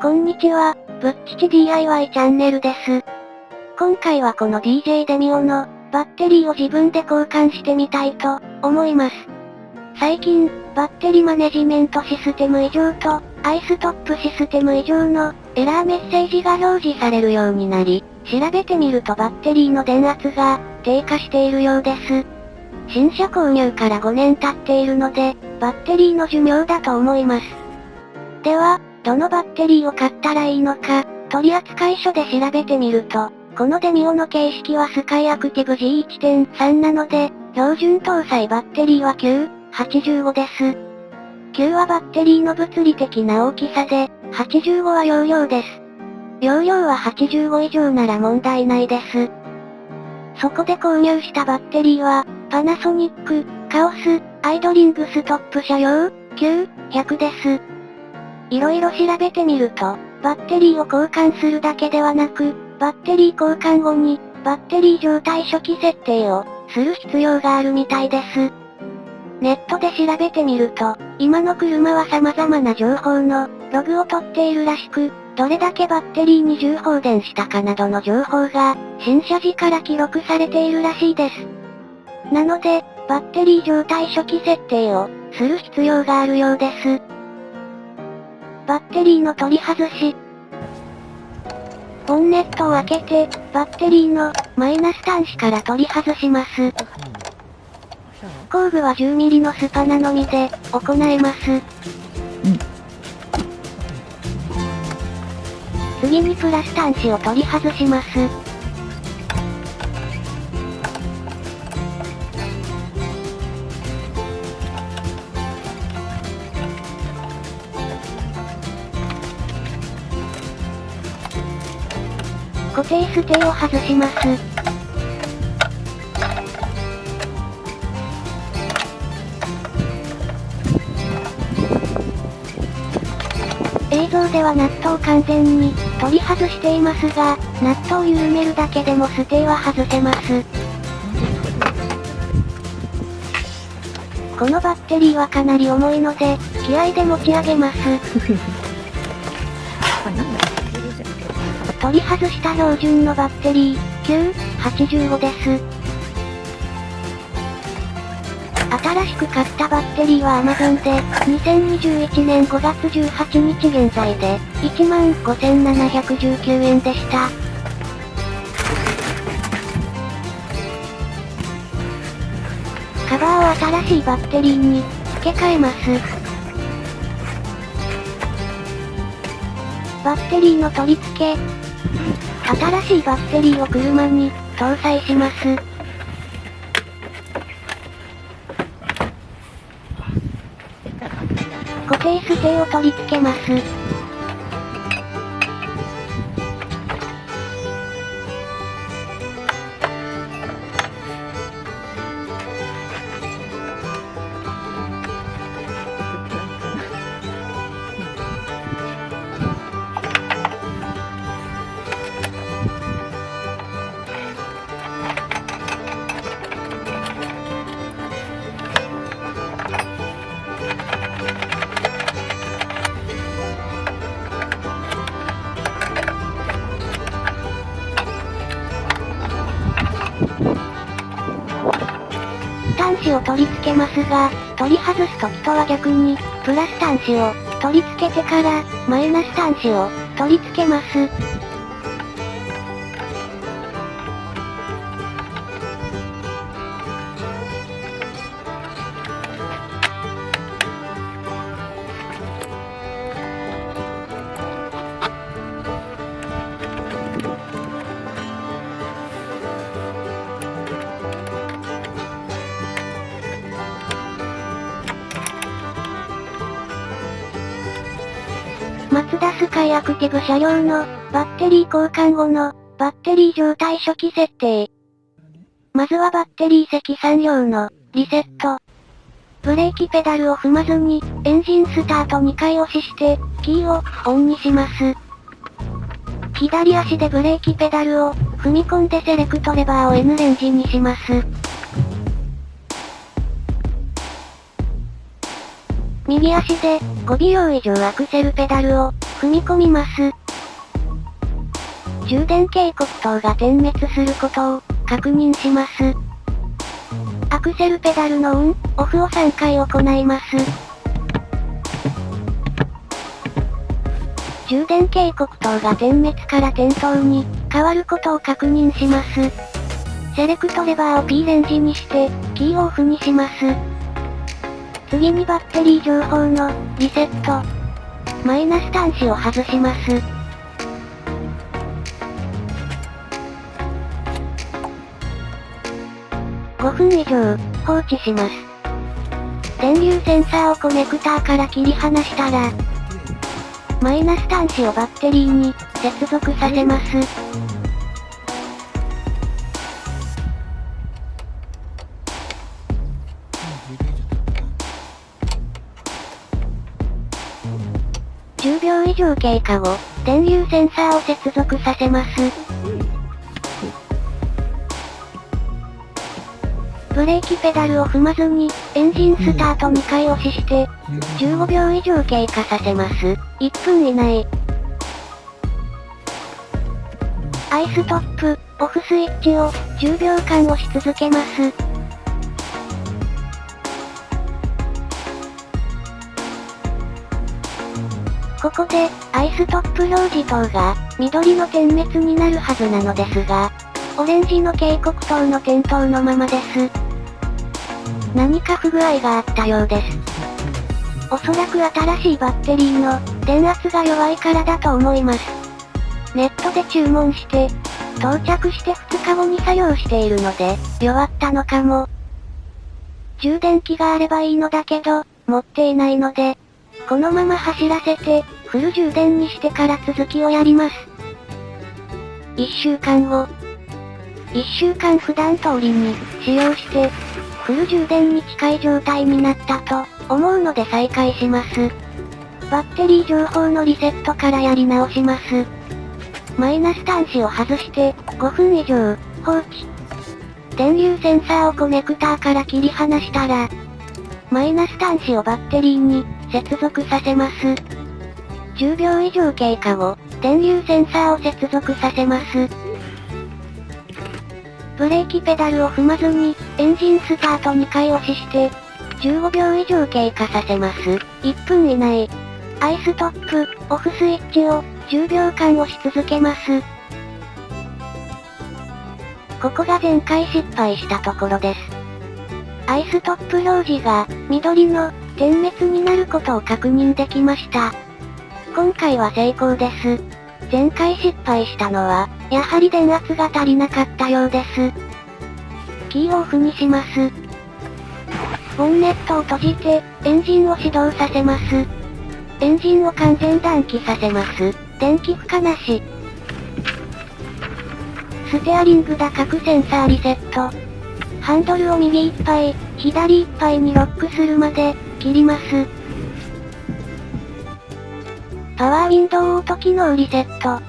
こんにちは、ぶっちち DIY チャンネルです。今回はこの DJ デミオのバッテリーを自分で交換してみたいと思います。最近、バッテリーマネジメントシステム異常とアイストップシステム異常のエラーメッセージが表示されるようになり、調べてみるとバッテリーの電圧が低下しているようです。新車購入から5年経っているので、バッテリーの寿命だと思います。では、どのバッテリーを買ったらいいのか、取扱書で調べてみると、このデミオの形式はスカイアクティブ G1.3 なので、標準搭載バッテリーは9、85です。9はバッテリーの物理的な大きさで、85は容量です。容量は85以上なら問題ないです。そこで購入したバッテリーは、パナソニック、カオス、アイドリングストップ車用、9、100です。色々調べてみると、バッテリーを交換するだけではなく、バッテリー交換後に、バッテリー状態初期設定を、する必要があるみたいです。ネットで調べてみると、今の車は様々な情報の、ログを取っているらしく、どれだけバッテリーに充放電したかなどの情報が、新車時から記録されているらしいです。なので、バッテリー状態初期設定を、する必要があるようです。バッテリーの取り外し。ボンネットを開けて、バッテリーのマイナス端子から取り外します。工具は 10mm のスパナのみで行えます。次にプラス端子を取り外します。固定ステを外します。映像ではナットを完全に取り外していますが、ナットを緩めるだけでもステは外せます。このバッテリーはかなり重いので、気合で持ち上げます。取り外した標準のバッテリー、9、85です。新しく買ったバッテリーは Amazon で、2021年5月18日現在で、15,719円でした。カバーを新しいバッテリーに付け替えます。バッテリーの取り付け。新しいバッテリーを車に搭載します。固定ステを取り付けます。端子を取り付けますが、取り外す時とは逆に、プラス端子を取り付けてから、マイナス端子を取り付けます。マツダスカイアクティブ車両のバッテリー交換後のバッテリー状態初期設定。まずはバッテリー積算用のリセット。ブレーキペダルを踏まずにエンジンスタート2回押ししてキーをオンにします。左足でブレーキペダルを踏み込んでセレクトレバーを N レンジにします。右足で5秒以上アクセルペダルを踏み込みます。充電警告灯が点滅することを確認します。アクセルペダルのオン、オフを3回行います。充電警告灯が点滅から点灯に変わることを確認します。セレクトレバーを P レンジにして、キーをオフにします。次にバッテリー情報のリセット。マイナス端子を外します。5分以上放置します。電流センサーをコネクターから切り離したら、マイナス端子をバッテリーに接続させます。10秒以上経過後、電流センサーを接続させます。ブレーキペダルを踏まずに、エンジンスタート2回押しして、15秒以上経過させます。1分以内。アイストップ、オフスイッチを10秒間押し続けます。ここで、アイストップ表示灯が緑の点滅になるはずなのですが、オレンジの警告灯の点灯のままです。何か不具合があったようです。おそらく新しいバッテリーの電圧が弱いからだと思います。ネットで注文して、到着して2日後に作業しているので、弱ったのかも。充電器があればいいのだけど、持っていないので、このまま走らせて、フル充電にしてから続きをやります。1週間後。1週間普段通りに使用して、フル充電に近い状態になったと思うので再開します。バッテリー情報のリセットからやり直します。マイナス端子を外して5分以上放置。電流センサーをコネクターから切り離したら、マイナス端子をバッテリーに接続させます。10秒以上経過後、電流センサーを接続させます。ブレーキペダルを踏まずに、エンジンスタート2回押しして、15秒以上経過させます。1分以内。アイストップ、オフスイッチを10秒間押し続けます。ここが前回失敗したところです。アイストップ表示が緑の点滅になることを確認できました。今回は成功です。前回失敗したのは、やはり電圧が足りなかったようです。キーをオフにします。ボンネットを閉じて、エンジンを始動させます。エンジンを完全暖気させます。電気負荷なし。ステアリング打角センサーリセット。ハンドルを右いっぱい、左いっぱいにロックするまで、切ります。パワーウィンドウオート機能リセット。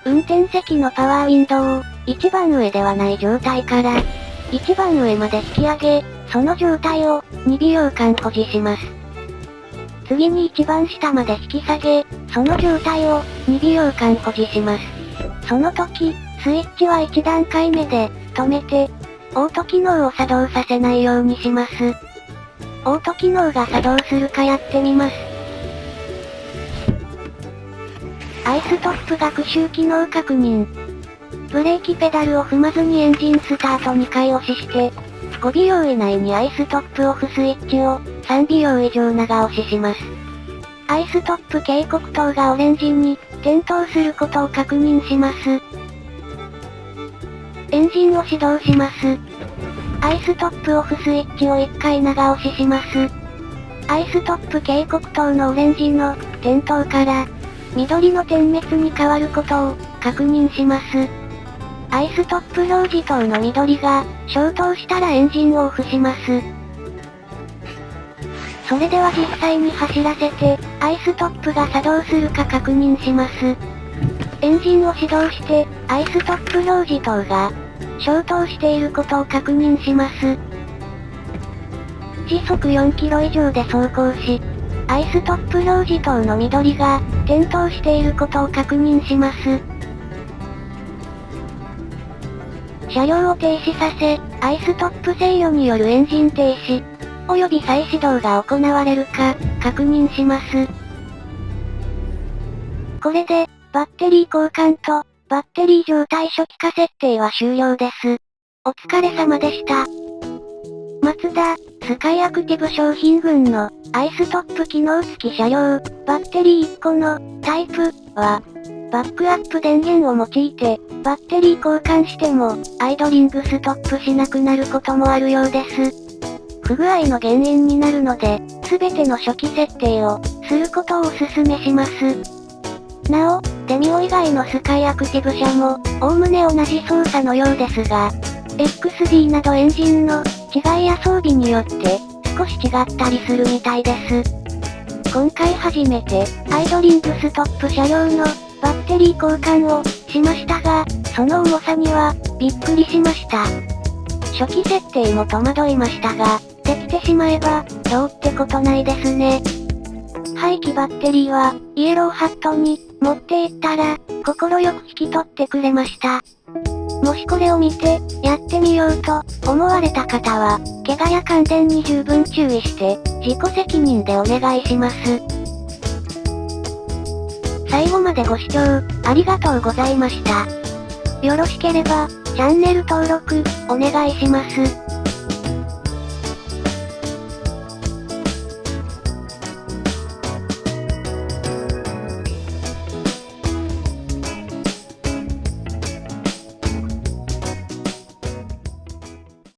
運転席のパワーウィンドウを、一番上ではない状態から、一番上まで引き上げ、その状態を、2秒間保持します。次に一番下まで引き下げ、その状態を、2秒間保持します。その時、スイッチは1段階目で、止めて、オート機能を作動させないようにします。オート機能が作動するかやってみます。アイストップ学習機能確認。ブレーキペダルを踏まずにエンジンスタート2回押しして、5秒以内にアイストップオフスイッチを3秒以上長押しします。アイストップ警告灯がオレンジに点灯することを確認します。エンジンを始動します。アイストップオフスイッチを1回長押しします。アイストップ警告灯のオレンジの点灯から、緑の点滅に変わることを確認します。アイストップ表示灯の緑が消灯したらエンジンをオフします。それでは実際に走らせて、アイストップが作動するか確認します。エンジンを始動して、アイストップ表示灯が消灯していることを確認します。時速4キロ以上で走行し、アイストップ表示灯の緑が、点灯していることを確認します。車両を停止させ、アイストップ制御によるエンジン停止、及び再始動が行われるか、確認します。これで、バッテリー交換と、バッテリー状態初期化設定は終了です。お疲れ様でした。マツダ、スカイアクティブ商品群の、アイストップ機能付き車両、バッテリー1個の、タイプ、は、バックアップ電源を用いて、バッテリー交換しても、アイドリングストップしなくなることもあるようです。不具合の原因になるので、すべての初期設定を、することをお勧めします。なお、デミオ以外のスカイアクティブ車も、おおむね同じ操作のようですが、XD などエンジンの違いや装備によって少し違ったりするみたいです。今回初めてアイドリングストップ車両のバッテリー交換をしましたが、その重さにはびっくりしました。初期設定も戸惑いましたが、できてしまえばどうってことないですね。廃棄バッテリーはイエローハットに持って行ったら快く引き取ってくれました。もしこれを見て、やってみようと思われた方は、怪我や感電に十分注意して、自己責任でお願いします。最後までご視聴、ありがとうございました。よろしければ、チャンネル登録、お願いします。